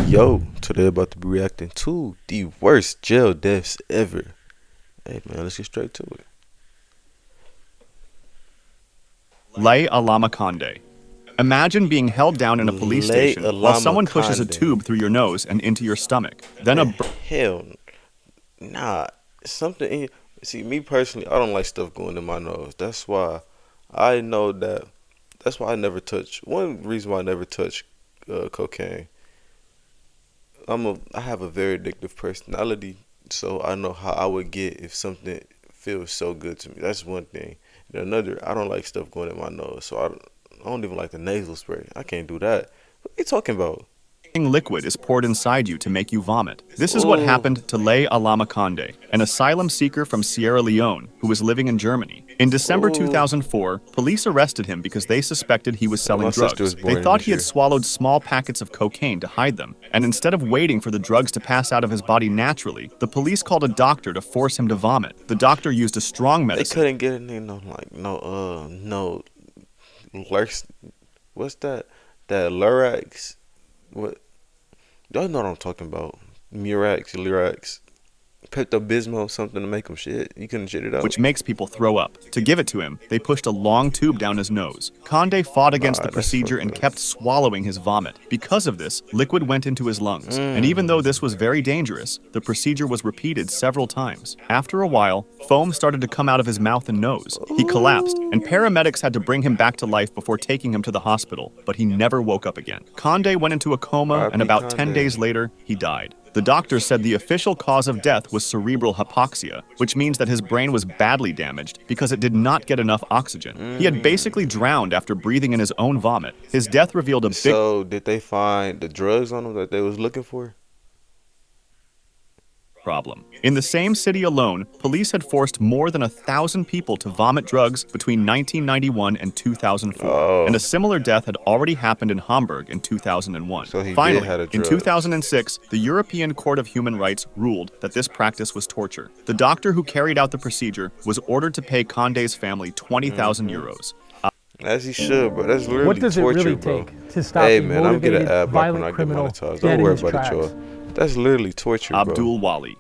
Yo, today about to be reacting to the worst jail deaths ever. Hey man, let's get straight to it. Lay Alama Conde. Imagine being held down in a police Lay station while Alama someone pushes a Conde. tube through your nose and into your stomach. Then Man, hell, nah. Something in see me personally, I don't like stuff going in my nose. That's why I know that. That's why I never touch. One reason why I never touch cocaine. I have a very addictive personality, so I know how I would get if something feels so good to me. That's one thing. And another, I don't like stuff going in my nose, so I don't even like the nasal spray. I can't do that. What are you talking about? liquid is poured inside you to make you vomit. This is what Oh, happened to Lay Alama Conde, an asylum seeker from Sierra Leone who was living in Germany. In December oh. 2004, police arrested him because they suspected he was selling My sister was drugs. born They in thought this he had year. swallowed small packets of cocaine to hide them, and instead of waiting for the drugs to pass out of his body naturally, the police called a doctor to force him to vomit. The doctor used a strong They medicine. couldn't get any no Lurks. What's that? That Lurax. What? Y'all know what I'm talking about. Murax, Lurax, Pepto Bismol, something to make them shit. You couldn't shit it out. Which makes people throw up. To give it to him, they pushed a long tube down his nose. Conde fought against the Nah, that's procedure and fucked up. kept swallowing his vomit. Because of this, liquid went into his lungs. And even though this was very dangerous, the procedure was repeated several times. After a while, foam started to come out of his mouth and nose. He collapsed, and paramedics had to bring him back to life before taking him to the hospital, but he never woke up again. Conde went into a coma, and R.I.P. about 10 Conde. days later, he died. The doctor said the official cause of death was cerebral hypoxia, which means that his brain was badly damaged because it did not get enough oxygen. He had basically drowned after breathing in his own vomit. His death revealed a big So did they find the drugs on him that they was looking for? problem. In the same city alone, police had forced more than 1,000 people to vomit drugs between 1991 and 2004. Oh. And a similar death had already happened in Hamburg in 2001. So he did Finally, have the in drugs. 2006, the European Court of Human Rights ruled that this practice was torture. The doctor who carried out the procedure was ordered to pay Conde's family 20,000 euros. As he should, bro. That's literally What does it torture, really bro. take to stop Hey a man, I'm getting motivated, ad block when violent I get criminal monetized. dead Don't in worry his about it, tracks? y'all. That's literally torture, bro. Abdul Wali.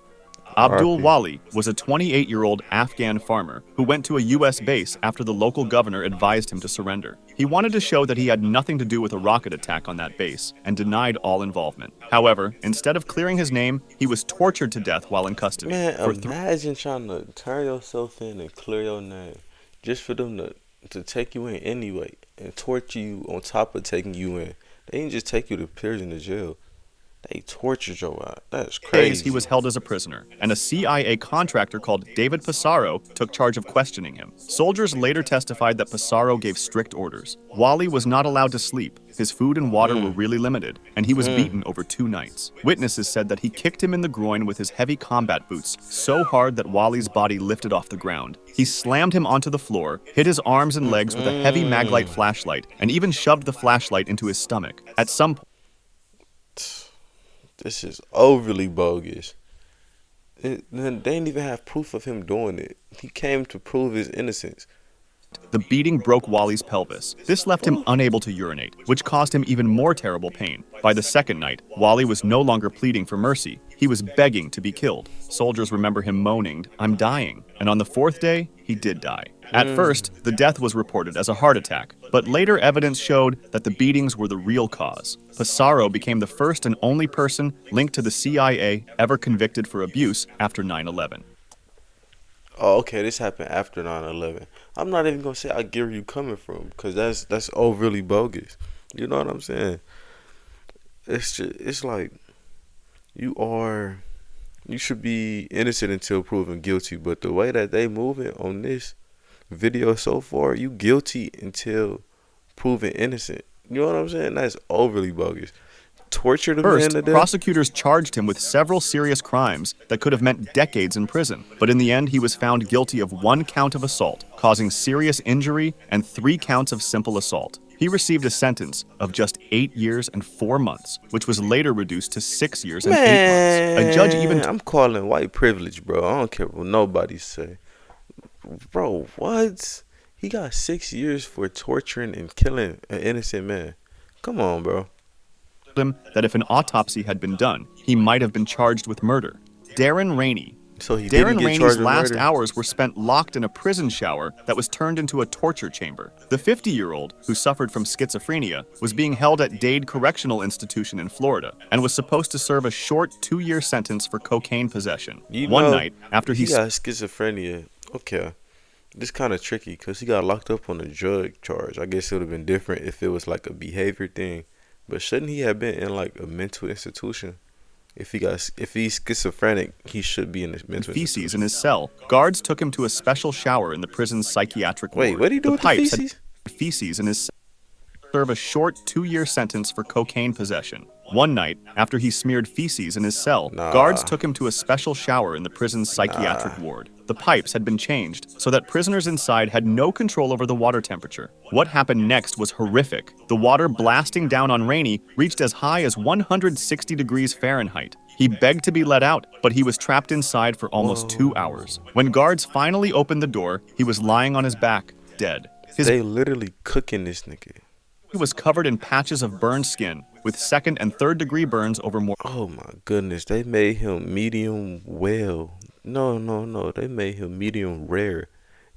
Abdul RIP. Wali was a 28-year-old Afghan farmer who went to a U.S. base after the local governor advised him to surrender. He wanted to show that he had nothing to do with a rocket attack on that base and denied all involvement. However, instead of clearing his name, he was tortured to death while in custody. Man, For imagine trying to turn yourself in and clear your name just for them to take you in anyway and torture you on top of taking you in. They didn't just take you to prison or jail. They tortured your ass. That's crazy. days he was held as a prisoner, and a CIA contractor called David Pissarro took charge of questioning him. Soldiers later testified that Pissarro gave strict orders. Wally was not allowed to sleep. His food and water were really limited, and he was beaten over 2 nights. Witnesses said that he kicked him in the groin with his heavy combat boots so hard that Wally's body lifted off the ground. He slammed him onto the floor, hit his arms and legs with a heavy Maglite flashlight, and even shoved the flashlight into his stomach. At some point, This is overly bogus. They didn't even have proof of him doing it. He came to prove his innocence. the beating broke Wally's pelvis. This left him unable to urinate, which caused him even more terrible pain. By the second night, Wally was no longer pleading for mercy. He was begging to be killed. Soldiers remember him moaning, "I'm dying." And on the 4th day, he did die. At first, the death was reported as a heart attack, but later evidence showed that the beatings were the real cause. Pissarro became the first and only person linked to the CIA ever convicted for abuse after 9/11. Oh, okay, this happened after 9/11. I'm not even gonna say I get where you coming from, because that's overly bogus. You know what I'm saying? It's like you should be innocent until proven guilty, but the way that they moving on this video so far, you guilty until proven innocent. You know what I'm saying? That's overly bogus. Torture the man First, to death. prosecutors charged him with several serious crimes that could have meant decades in prison. But in the end, he was found guilty of 1 count of assault, causing serious injury, and 3 counts of simple assault. He received a sentence of just 8 years and 4 months, which was later reduced to 6 years and 8 months. A judge even I'm calling white privilege, bro. I don't care what nobody say. Bro, what? He got 6 years for torturing and killing an innocent man. Come on, bro. him that if an autopsy had been done, he might have been charged with murder. Darren Rainey. So he didn't Darren get Rainey's charged with last murder? hours were spent locked in a prison shower that was turned into a torture chamber. The 50-year-old, who suffered from schizophrenia, was being held at Dade Correctional Institution in Florida and was supposed to serve a short 2-year sentence for cocaine possession. One night, after he got schizophrenia. Okay. This kind of tricky because he got locked up on a drug charge. I guess it would have been different if it was like a behavior thing. But shouldn't he have been in like a mental institution? If he's schizophrenic, he should be in a mental feces institution. in his cell, guards took him to a special shower in the prison's psychiatric ward. Wait, what did he do with the pipes had feces? feces in his cell. Serve a short 2-year sentence for cocaine possession. One night, after he smeared feces in his cell, guards took him to a special shower in the prison's psychiatric ward. The pipes had been changed so that prisoners inside had no control over the water temperature. What happened next was horrific. The water blasting down on Rainey reached as high as 160 degrees Fahrenheit. He begged to be let out, but he was trapped inside for almost 2 hours. When guards finally opened the door, he was lying on his back, dead. His They literally cooking this nigga. body was covered in patches of burned skin, with 2nd and 3rd degree burns over more. Oh my goodness, they made him medium well. No, they made him medium rare.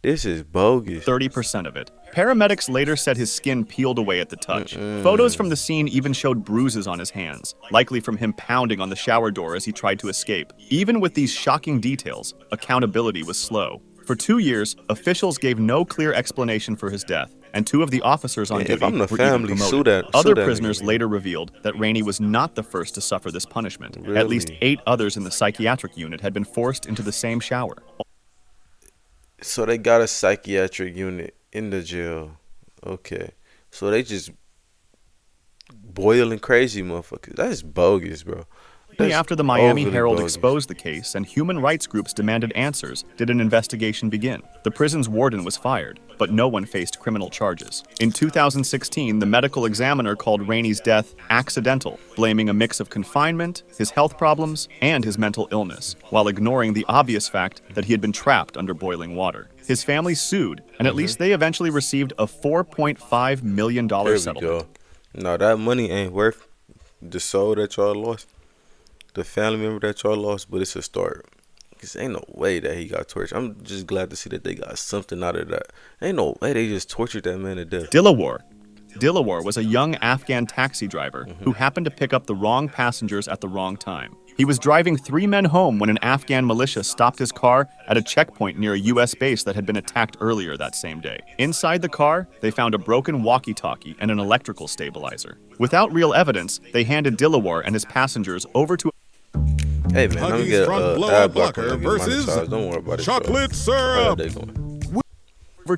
This is bogus. 30% of it. Paramedics later said his skin peeled away at the touch. Photos from the scene even showed bruises on his hands, likely from him pounding on the shower door as he tried to escape. Even with these shocking details, accountability was slow. For 2 years, officials gave no clear explanation for his death, and 2 of the officers on Man, duty if I'm the were family, even sue promoted. that- Other sue that prisoners nigga. later revealed that Rainey was not the first to suffer this punishment. At Really? least 8 others in the psychiatric unit had been forced into the same shower. So they got a psychiatric unit in the jail. Okay. So they just boiling crazy motherfuckers. That's bogus, bro. That's After the Miami overly Herald bogus. exposed the case and human rights groups demanded answers, did an investigation begin. The prison's warden was fired, but no one faced criminal charges. In 2016, the medical examiner called Rainey's death accidental, blaming a mix of confinement, his health problems, and his mental illness, while ignoring the obvious fact that he had been trapped under boiling water. His family sued, and at least they eventually received a $4.5 million There we settlement. go. No, that money ain't worth the soul that y'all lost. The family member that y'all lost, but it's a start. Cause ain't no way that he got tortured. I'm just glad to see that they got something out of that. Ain't no way they just tortured that man to death. Dilawar was a young Afghan taxi driver who happened to pick up the wrong passengers at the wrong time. He was driving 3 men home when an Afghan militia stopped his car at a checkpoint near a U.S. base that had been attacked earlier that same day. Inside the car, they found a broken walkie-talkie and an electrical stabilizer. Without real evidence, they handed Dilawar and his passengers over to Hey man, let me Huggies get front ad blowout blocker blocker versus Don't worry about it. chocolate How syrup. they going?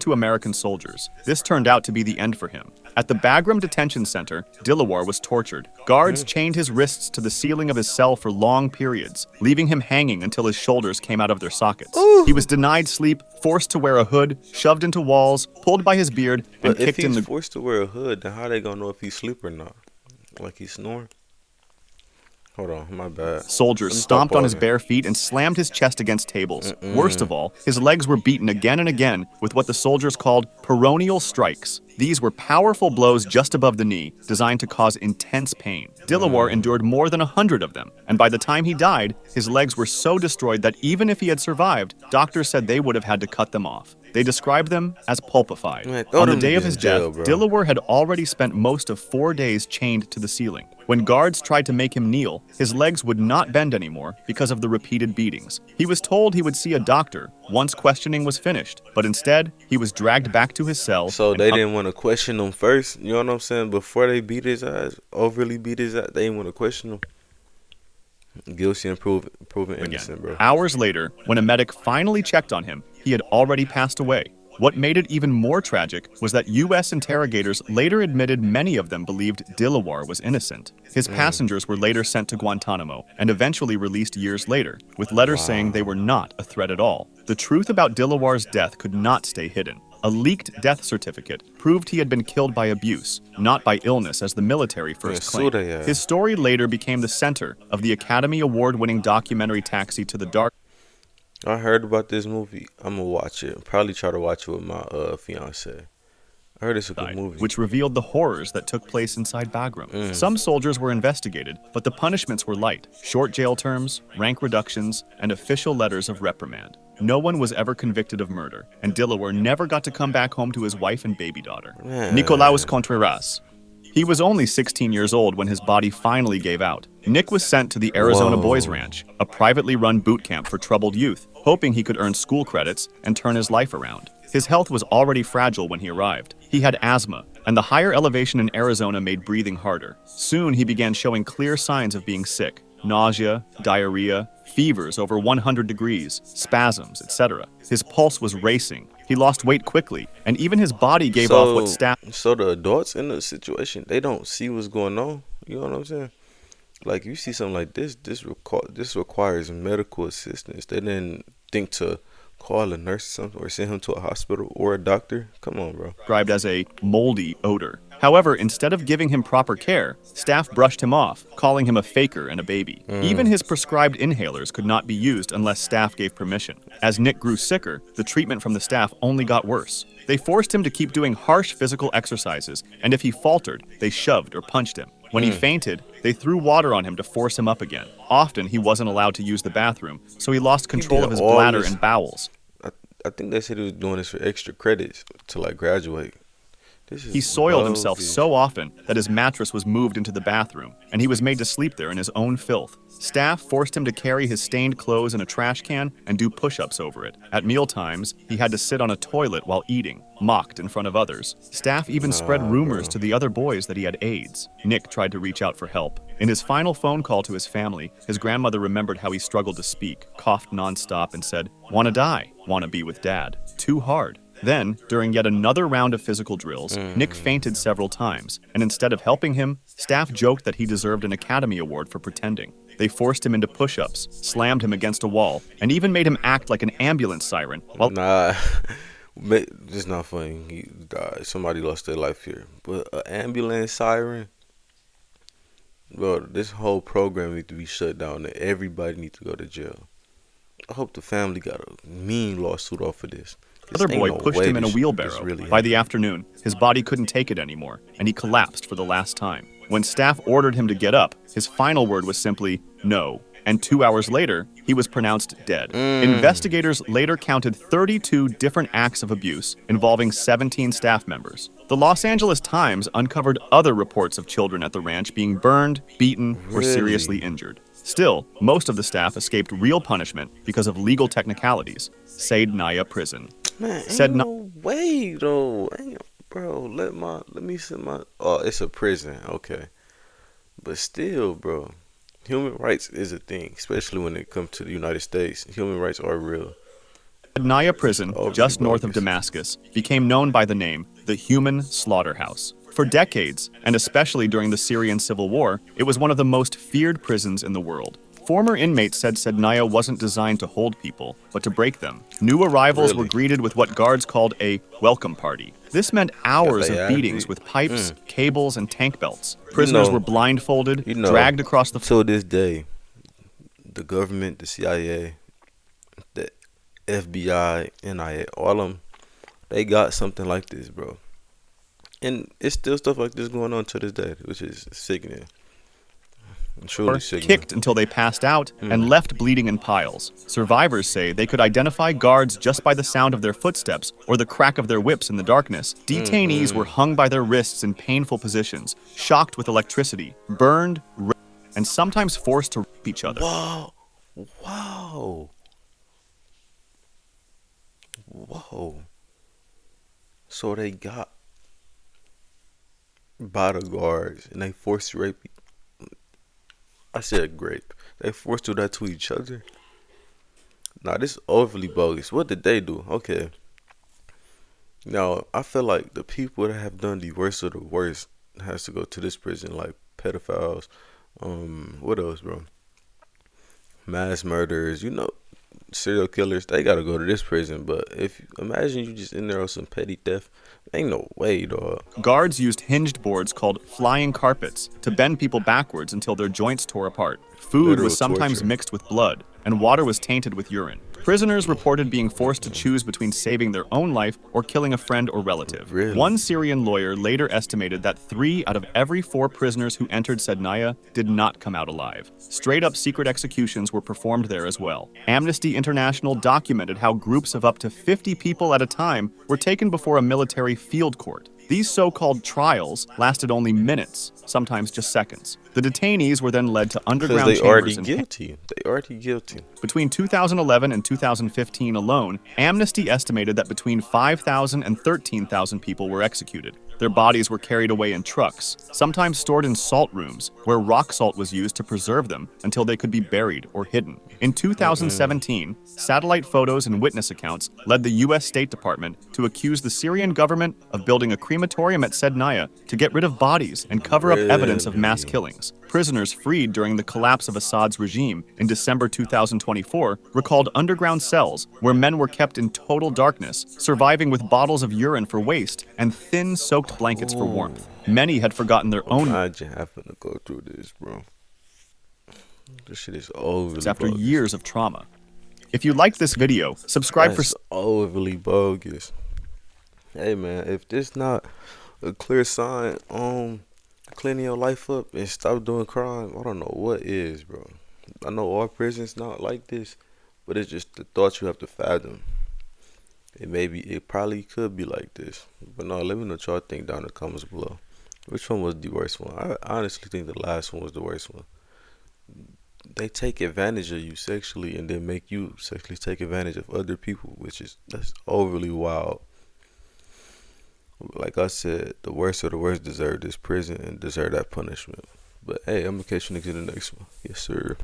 American soldiers. This turned out to be the end for him. At the Bagram Detention Center, Dilawar was tortured. Guards chained his wrists to the ceiling of his cell for long periods, leaving him hanging until his shoulders came out of their sockets. He was denied sleep, forced to wear a hood, shoved into walls, pulled by his beard, and But if kicked in he's the forced to wear a hood, then how they gonna know if he's asleep or not? Like he's snoring? Hold on, my bad. soldiers Let me stop stomped on his pausing. bare feet and slammed his chest against tables. Worst of all, his legs were beaten again and again with what the soldiers called peroneal strikes. These were powerful blows just above the knee, designed to cause intense pain. Dilawar endured more than 100 of them, and by the time he died, his legs were so destroyed that even if he had survived, doctors said they would have had to cut them off. They described them as pulpified. Man, throw On the them day of niggas his in jail, death, bro. Dilawar had already spent most of 4 days chained to the ceiling. When guards tried to make him kneel, his legs would not bend anymore because of the repeated beatings. He was told he would see a doctor once questioning was finished, but instead, he was dragged back to his cell. So and they didn't want to question him first, you know what I'm saying? Before they beat his ass, overly beat his ass, they didn't want to question him. Guilty and proven innocent, bro. Hours later, when a medic finally checked on him, he had already passed away. What made it even more tragic was that U.S. interrogators later admitted many of them believed Dilawar was innocent. His passengers were later sent to Guantanamo and eventually released years later, with letters saying they were not a threat at all. The truth about Dilawar's death could not stay hidden. A leaked death certificate proved he had been killed by abuse, not by illness as the military first sue claimed. they ass. His story later became the center of the Academy Award-winning documentary Taxi to the Dark. I heard about this movie. I'm gonna watch it. Probably try to watch it with my fiance. I heard it's a good movie. which revealed the horrors that took place inside Bagram. Some soldiers were investigated, but the punishments were light: short jail terms, rank reductions, and official letters of reprimand. No one was ever convicted of murder, and Dilawar never got to come back home to his wife and baby daughter. Man. Nicolaus Contreras. He was only 16 years old when his body finally gave out. Nick was sent to the Arizona Whoa. Boys Ranch, a privately run boot camp for troubled youth, hoping he could earn school credits and turn his life around. His health was already fragile when he arrived. He had asthma, and the higher elevation in Arizona made breathing harder. Soon he began showing clear signs of being sick: nausea, diarrhea, fevers over 100 degrees, spasms, etc. His pulse was racing. He lost weight quickly, and even his body gave off what staff... So the adults in the situation, they don't see what's going on. You know what I'm saying? Like, you see something like this requires medical assistance. They didn't think to call a nurse or something, or send him to a hospital or a doctor. Come on, bro. Described as a moldy odor. However, instead of giving him proper care, staff brushed him off, calling him a faker and a baby. Even his prescribed inhalers could not be used unless staff gave permission. As Nick grew sicker, the treatment from the staff only got worse. They forced him to keep doing harsh physical exercises, and if he faltered, they shoved or punched him. When he fainted, they threw water on him to force him up again. Often, he wasn't allowed to use the bathroom, so he lost control of his bladder and bowels. I think they said he was doing this for extra credits to, like, graduate. He soiled himself so often that his mattress was moved into the bathroom, and he was made to sleep there in his own filth. Staff forced him to carry his stained clothes in a trash can and do push-ups over it. At mealtimes, he had to sit on a toilet while eating, mocked in front of others. Staff even spread rumors to the other boys that he had AIDS. Nick tried to reach out for help. In his final phone call to his family, his grandmother remembered how he struggled to speak, coughed nonstop, and said, "Wanna die, wanna be with Dad. Too hard." Then, during yet another round of physical drills, Nick fainted several times, and instead of helping him, staff joked that he deserved an Academy Award for pretending. They forced him into push-ups, slammed him against a wall, and even made him act like an ambulance siren. Nah, it's not funny. He died. Somebody lost their life here. But an ambulance siren? Bro, this whole program needs to be shut down and everybody needs to go to jail. I hope the family got a mean lawsuit off of this. The other boy pushed him in a wheelbarrow. By the afternoon, his body couldn't take it anymore, and he collapsed for the last time. When staff ordered him to get up, his final word was simply, "No." And 2 hours later, he was pronounced dead. Investigators later counted 32 different acts of abuse involving 17 staff members. The Los Angeles Times uncovered other reports of children at the ranch being burned, beaten, or seriously injured. Still, most of the staff escaped real punishment because of legal technicalities. Said Naya Prison. Man, ain't no way though. Bro, let me see my. Oh, it's a prison, okay. But still, bro, human rights is a thing, especially when it comes to the United States. Human rights are real. Naya Prison, just north of Damascus, became known by the name the Human Slaughterhouse. For decades, and especially during the Syrian civil war, it was one of the most feared prisons in the world. Former inmates said Sednaya wasn't designed to hold people, but to break them. New arrivals were greeted with what guards called a welcome party. This meant hours of beatings with pipes, cables, and tank belts. Prisoners were blindfolded, dragged across the floor. Till this day, the government, the CIA, the FBI, NIA, all of them, they got something like this, bro. And it's still stuff like this going on to this day, which is sickening. Truly sickening. Kicked until they passed out and left bleeding in piles. Survivors say they could identify guards just by the sound of their footsteps or the crack of their whips in the darkness. Detainees were hung by their wrists in painful positions, shocked with electricity, burned, and sometimes forced to rape each other. Whoa. Whoa. Whoa. So they got bodyguards and they forced to rape. I said grape. They forced to do that to each other. Nah, this is overly bogus. What did they do? Okay. Now, I feel like the people that have done the worst of the worst has to go to this prison, like pedophiles. What else, bro? Mass murderers, serial killers, they gotta go to this prison. But if imagine you just in there on some petty theft, ain't no way, dog. Guards used hinged boards called flying carpets to bend people backwards until their joints tore apart. Food was sometimes mixed with blood, and water was tainted with urine. Prisoners reported being forced to choose between saving their own life or killing a friend or relative. Really? One Syrian lawyer later estimated that 3 out of every 4 prisoners who entered Sednaya did not come out alive. Straight-up secret executions were performed there as well. Amnesty International documented how groups of up to 50 people at a time were taken before a military field court. These so-called trials lasted only minutes, sometimes just seconds. The detainees were then led to Because underground they already chambers in guilty. They already guilty. between 2011 and 2015 alone, Amnesty estimated that between 5,000 and 13,000 people were executed. Their bodies were carried away in trucks, sometimes stored in salt rooms, where rock salt was used to preserve them until they could be buried or hidden. In 2017, satellite photos and witness accounts led the U.S. State Department to accuse the Syrian government of building a crematorium at Sednaya to get rid of bodies and cover up evidence of mass killings. Prisoners freed during the collapse of Assad's regime in December 2024 recalled underground cells where men were kept in total darkness, surviving with bottles of urine for waste and thin, soaked blankets for warmth. Many had forgotten their own Imagine having to go through this, bro. This shit is overly after bogus. years of trauma. If you liked this video, subscribe for That's overly bogus. Hey man, if this not a clear sign on cleaning your life up and stop doing crime, I don't know what is, bro. I know all prisons not like this, but it's just the thought you have to fathom. It probably could be like this. But no, let me know what y'all think down in the comments below. Which one was the worst one? I honestly think the last one was the worst one. They take advantage of you sexually and then make you sexually take advantage of other people, that's overly wild. Like I said, the worst of the worst deserve this prison and deserve that punishment. But hey, I'm gonna catch you niggas in the next one. Yes, sir.